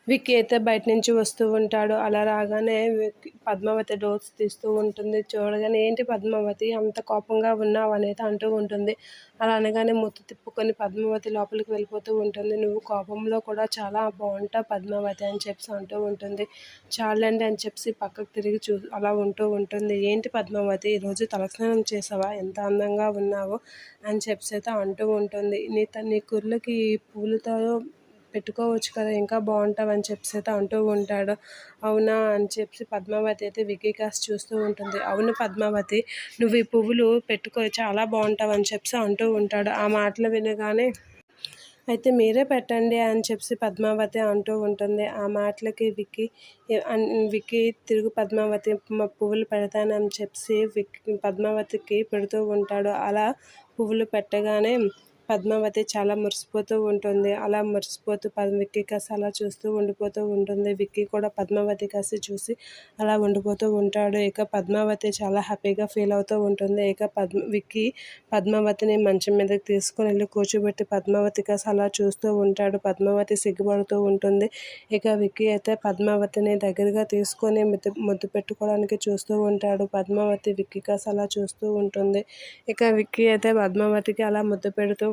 విక్కీ అయితే బయట నుంచి వస్తూ ఉంటాడు. అలా రాగానే పద్మావతి డోర్స్ తీస్తూ ఉంటుంది. చూడగానే "ఏంటి పద్మావతి అంత కోపంగా ఉన్నావు" అనేది అంటూ ఉంటుంది. అలా అనగానే మొత్తు తిప్పుకొని పద్మావతి లోపలికి వెళ్ళిపోతూ ఉంటుంది. "నువ్వు కోపంలో కూడా చాలా బావుంటావు పద్మావతి" అని చెప్పేసి అంటూ ఉంటుంది. చాలండి అని చెప్పేసి పక్కకు తిరిగి అలా ఉంటూ ఉంటుంది. "ఏంటి పద్మావతి ఈరోజు తలస్నానం చేసావా? ఎంత అందంగా ఉన్నావో" అని చెప్పేసి అయితే అంటూ ఉంటుంది. నీ కుర్లకి ఈ పూలతో పెట్టుకోవచ్చు కదా, ఇంకా బాగుంటావని చెప్పేసి అయితే అంటూ ఉంటాడు. అవునా అని చెప్పి పద్మావతి అయితే విక్కీ కాస్త చూస్తూ ఉంటుంది. అవును పద్మావతి, నువ్వు ఈ పువ్వులు పెట్టుకో, చాలా బాగుంటావని చెప్పేసి అంటూ ఉంటాడు. ఆ మాటలు వినగానే అయితే మీరే పెట్టండి అని చెప్పి పద్మావతి అంటూ ఉంటుంది. ఆ మాటలకి విక్కీ తిరుగు పద్మావతి పువ్వులు పెడతానని చెప్పి పద్మావతికి పెడుతూ ఉంటాడు. అలా పువ్వులు పెట్టగానే పద్మావతి చాలా మురిసిపోతూ ఉంటుంది. అలా మురిసిపోతూ విక్కీ కాస్త అలా చూస్తూ ఉండిపోతూ ఉంటుంది. విక్కీ కూడా పద్మావతి కాస్త చూసి అలా ఉండిపోతూ ఉంటాడు. ఇక పద్మావతి చాలా హ్యాపీగా ఫీల్ అవుతూ ఉంటుంది. ఇక విక్కీ పద్మావతిని మంచం మీదకి తీసుకొని వెళ్ళి కూర్చోబెట్టి పద్మావతి కాస్త అలా చూస్తూ ఉంటాడు. పద్మావతి సిగ్గుపడుతూ ఉంటుంది. ఇక విక్కీ అయితే పద్మావతిని దగ్గరగా తీసుకొని ముద్దు పెట్టుకోవడానికి చూస్తూ ఉంటాడు. పద్మావతి విక్కీ కాస్త అలా చూస్తూ ఉంటుంది. ఇక విక్కీ అయితే పద్మావతికి అలా ముద్దు పెడుతూ